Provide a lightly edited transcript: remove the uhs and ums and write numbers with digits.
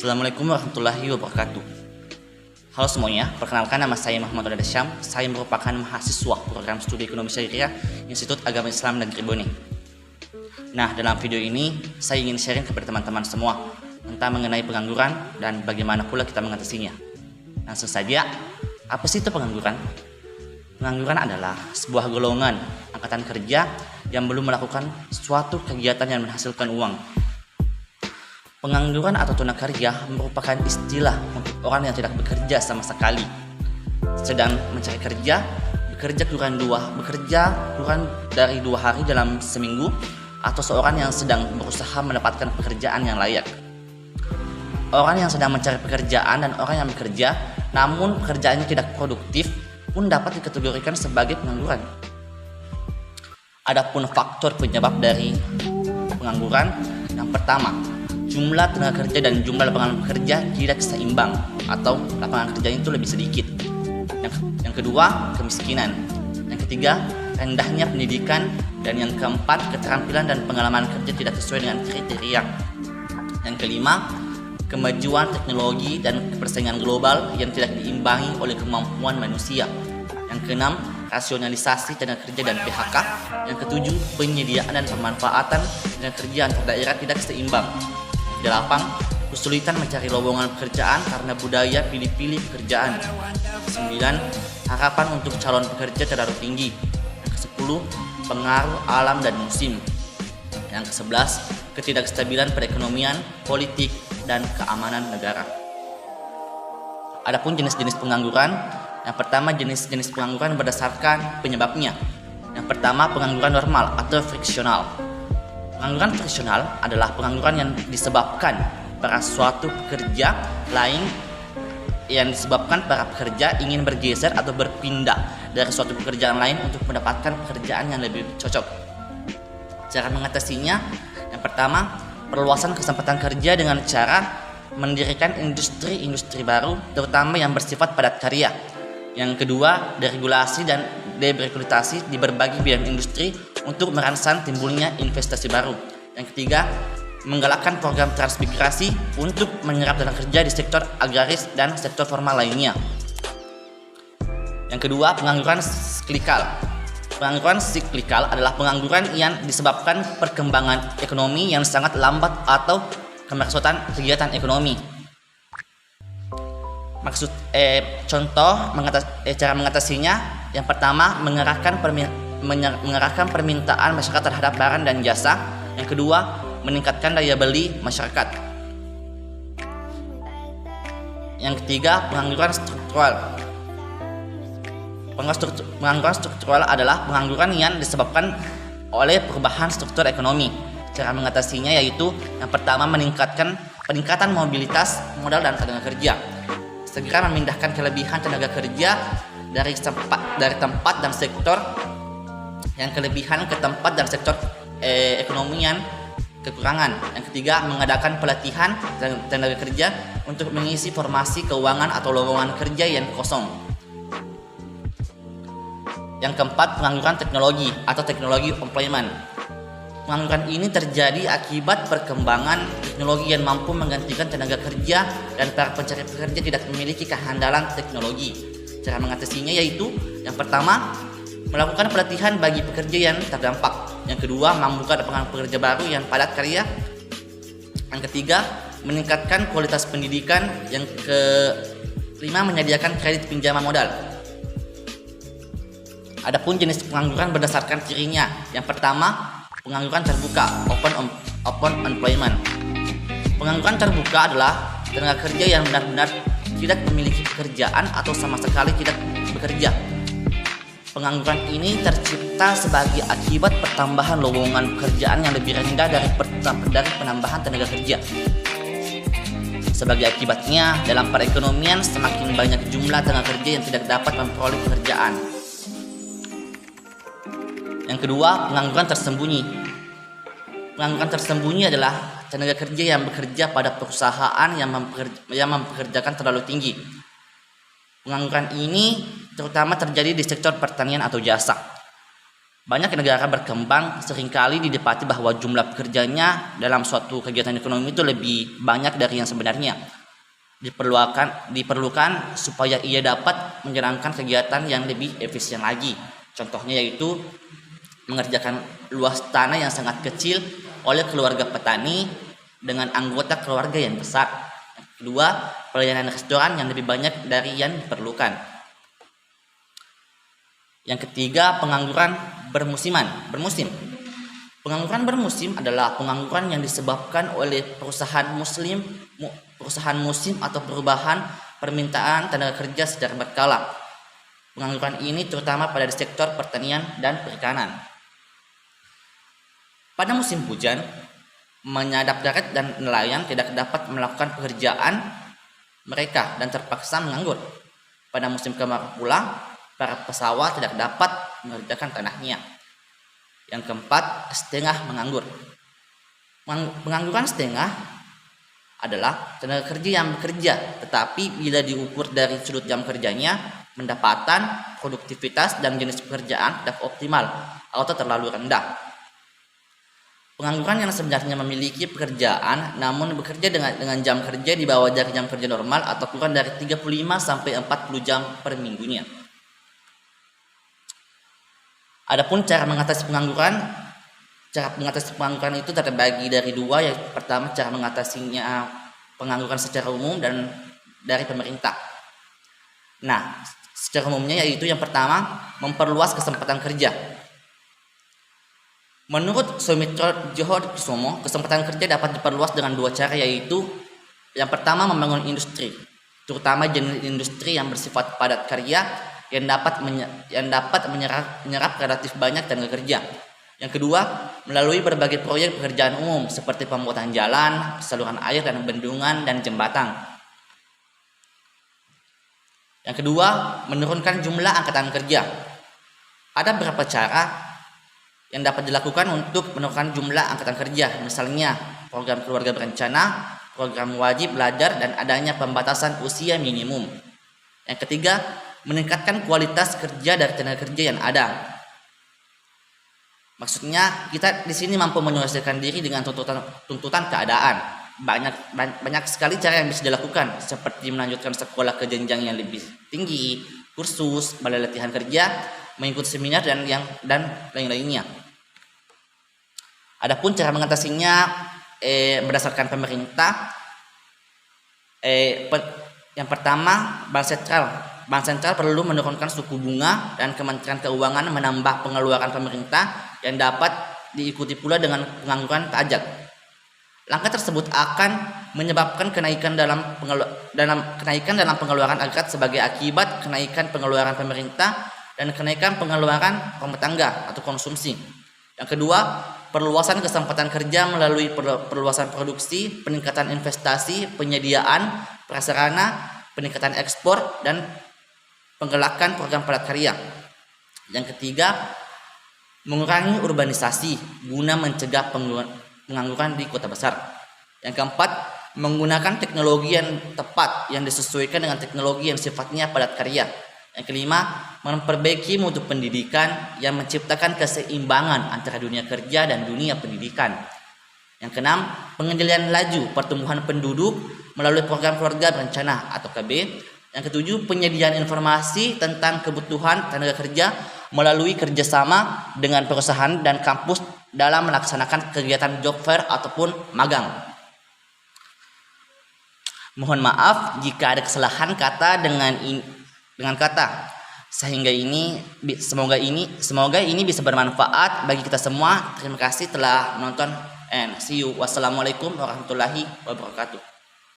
Assalamualaikum warahmatullahi wabarakatuh. Halo semuanya, perkenalkan nama saya Muhammad Rada Syam. Saya merupakan mahasiswa program studi ekonomi syariah Institut Agama Islam Negeri Bone. Nah, dalam video ini saya ingin sharing kepada teman-teman semua tentang mengenai pengangguran dan bagaimana pula kita mengatasinya. Langsung saja, apa sih itu pengangguran? Pengangguran adalah sebuah golongan angkatan kerja yang belum melakukan suatu kegiatan yang menghasilkan uang. Pengangguran atau tunakarya merupakan istilah untuk orang yang tidak bekerja sama sekali, sedang mencari kerja, bekerja kurang dari 2 hari dalam seminggu, atau seorang yang sedang berusaha mendapatkan pekerjaan yang layak. Orang yang sedang mencari pekerjaan dan orang yang bekerja namun pekerjaannya tidak produktif pun dapat dikategorikan sebagai pengangguran. Adapun faktor penyebab dari pengangguran, yang pertama, jumlah tenaga kerja dan jumlah lapangan kerja tidak seimbang atau lapangan kerjanya itu lebih sedikit. Yang kedua, kemiskinan. Yang ketiga, rendahnya pendidikan. Dan yang keempat, keterampilan dan pengalaman kerja tidak sesuai dengan kriteria. Yang kelima, kemajuan teknologi dan persaingan global yang tidak diimbangi oleh kemampuan manusia. Yang keenam, rasionalisasi tenaga kerja dan PHK. Yang ketujuh, penyediaan dan pemanfaatan tenaga kerja antar daerah tidak seimbang. 8. Kesulitan mencari lowongan pekerjaan karena budaya pilih-pilih pekerjaan. 9. Harapan untuk calon pekerja terlalu tinggi. Yang ke-10. Pengaruh alam dan musim. Yang ke-11. Ketidakstabilan perekonomian, politik, dan keamanan negara. Adapun jenis-jenis pengangguran, yang pertama jenis-jenis pengangguran berdasarkan penyebabnya. Yang pertama, pengangguran normal atau friksional. Pengangguran friksional adalah pengangguran yang disebabkan para suatu pekerja lain disebabkan para pekerja ingin bergeser atau berpindah dari suatu pekerjaan lain untuk mendapatkan pekerjaan yang lebih cocok. Cara mengatasinya, yang pertama, perluasan kesempatan kerja dengan cara mendirikan industri-industri baru, terutama yang bersifat padat karya. Yang kedua, deregulasi dan deregulasi di berbagai bidang industri untuk merangsang timbulnya investasi baru. Yang ketiga, menggalakkan program transmigrasi untuk menyerap tenaga kerja di sektor agraris dan sektor formal lainnya. Yang kedua, pengangguran siklikal. Pengangguran siklikal adalah pengangguran yang disebabkan perkembangan ekonomi yang sangat lambat atau kemerosotan kegiatan ekonomi. Cara mengatasinya, yang pertama, mengarahkan permintaan masyarakat terhadap barang dan jasa. Yang kedua, meningkatkan daya beli masyarakat. Yang ketiga, pengangguran struktural. Pengangguran struktural adalah pengangguran yang disebabkan oleh perubahan struktur ekonomi. Cara mengatasinya yaitu yang pertama, peningkatan mobilitas modal dan tenaga kerja. Segera memindahkan kelebihan tenaga kerja dari tempat dan sektor yang kelebihan ke tempat dan sektor ekonomi yang kekurangan. Yang ketiga, mengadakan pelatihan tenaga kerja untuk mengisi formasi keuangan atau lowongan kerja yang kosong. Yang keempat, pengangguran teknologi atau teknologi employment. Pengangguran ini terjadi akibat perkembangan teknologi yang mampu menggantikan tenaga kerja dan para pencari pekerja tidak memiliki kehandalan teknologi. Cara mengatasinya yaitu yang pertama, melakukan pelatihan bagi pekerja yang terdampak. Yang kedua, membuka lapangan pekerja baru yang padat karya. Yang ketiga, meningkatkan kualitas pendidikan. Yang kelima, menyediakan kredit pinjaman modal. Adapun jenis pengangguran berdasarkan cirinya. Yang pertama, pengangguran terbuka, open employment. Pengangguran terbuka adalah tenaga kerja yang benar-benar tidak memiliki pekerjaan atau sama sekali tidak bekerja. Pengangguran ini tercipta sebagai akibat pertambahan lowongan pekerjaan yang lebih rendah dari penambahan tenaga kerja. Sebagai akibatnya, dalam perekonomian semakin banyak jumlah tenaga kerja yang tidak dapat memperoleh pekerjaan. Yang kedua, pengangguran tersembunyi. Pengangguran tersembunyi adalah tenaga kerja yang bekerja pada perusahaan yang mempekerjakan terlalu tinggi. Pengangguran ini terutama terjadi di sektor pertanian atau jasa. Banyak negara berkembang seringkali didapati bahwa jumlah pekerjanya dalam suatu kegiatan ekonomi itu lebih banyak dari yang sebenarnya. Diperlukan supaya ia dapat menjalankan kegiatan yang lebih efisien lagi. Contohnya yaitu mengerjakan luas tanah yang sangat kecil oleh keluarga petani dengan anggota keluarga yang besar. Kedua, pelayanan restoran yang lebih banyak dari yang diperlukan. Yang ketiga, pengangguran bermusim. Pengangguran bermusim adalah pengangguran yang disebabkan oleh perusahaan musim atau perubahan permintaan tenaga kerja secara berkala. Pengangguran ini terutama pada sektor pertanian dan perikanan. Pada musim hujan, menyadap darat dan nelayan tidak dapat melakukan pekerjaan mereka dan terpaksa menganggur. Pada musim kemarau pula, para pesawat tidak dapat mengerjakan tanahnya. Yang keempat, setengah menganggur. Pengangguran setengah adalah tenaga kerja yang bekerja, tetapi bila diukur dari sudut jam kerjanya, pendapatan, produktivitas, dan jenis pekerjaan tidak optimal atau terlalu rendah. Pengangguran yang sebenarnya memiliki pekerjaan namun bekerja dengan jam kerja di bawah dari jam kerja normal atau kurang dari 35 sampai 40 jam per minggunya. Adapun cara mengatasi pengangguran itu terbagi dari dua. Yang pertama, cara mengatasinya pengangguran secara umum dan dari pemerintah. Nah, secara umumnya yaitu yang pertama, memperluas kesempatan kerja. Menurut Soumitra Djohor-Kusumo, kesempatan kerja dapat diperluas dengan dua cara, yaitu yang pertama, membangun industri, terutama jenis industri yang bersifat padat karya yang dapat menyerap relatif banyak tenaga kerja. Yang kedua, melalui berbagai proyek pekerjaan umum seperti pembuatan jalan, saluran air dan bendungan dan jembatan. Yang kedua, menurunkan jumlah angkatan kerja. Ada beberapa cara yang dapat dilakukan untuk menurunkan jumlah angkatan kerja, misalnya program keluarga berencana, program wajib belajar, dan adanya pembatasan usia minimum. Yang ketiga, meningkatkan kualitas kerja dari tenaga kerja yang ada. Maksudnya kita di sini mampu menyelesaikan diri dengan tuntutan keadaan. Banyak sekali cara yang bisa dilakukan, seperti melanjutkan sekolah ke jenjang yang lebih tinggi, kursus, balai latihan kerja, mengikuti seminar dan lain-lainnya. Adapun cara mengatasinya berdasarkan pemerintah, yang pertama, Bank Sentral perlu menurunkan suku bunga dan Kementerian Keuangan menambah pengeluaran pemerintah yang dapat diikuti pula dengan pengangguran pajak. Langkah tersebut akan menyebabkan kenaikan dalam pengeluaran agregat sebagai akibat kenaikan pengeluaran pemerintah dan kenaikan pengeluaran rumah tangga atau konsumsi. Yang kedua, perluasan kesempatan kerja melalui perluasan produksi, peningkatan investasi, penyediaan prasarana, peningkatan ekspor, dan penggelakan program padat karya. Yang ketiga, mengurangi urbanisasi guna mencegah pengangguran di kota besar. Yang keempat, menggunakan teknologi yang tepat yang disesuaikan dengan teknologi yang sifatnya padat karya. Yang kelima, memperbaiki mutu pendidikan yang menciptakan keseimbangan antara dunia kerja dan dunia pendidikan. Yang keenam, pengendalian laju pertumbuhan penduduk melalui program keluarga berencana atau KB. Yang ketujuh, penyediaan informasi tentang kebutuhan tenaga kerja melalui kerjasama dengan perusahaan dan kampus dalam melaksanakan kegiatan job fair ataupun magang. Mohon maaf jika ada kesalahan kata dengan kata. Semoga ini bisa bermanfaat bagi kita semua. Terima kasih telah menonton and see you. Wassalamualaikum warahmatullahi wabarakatuh.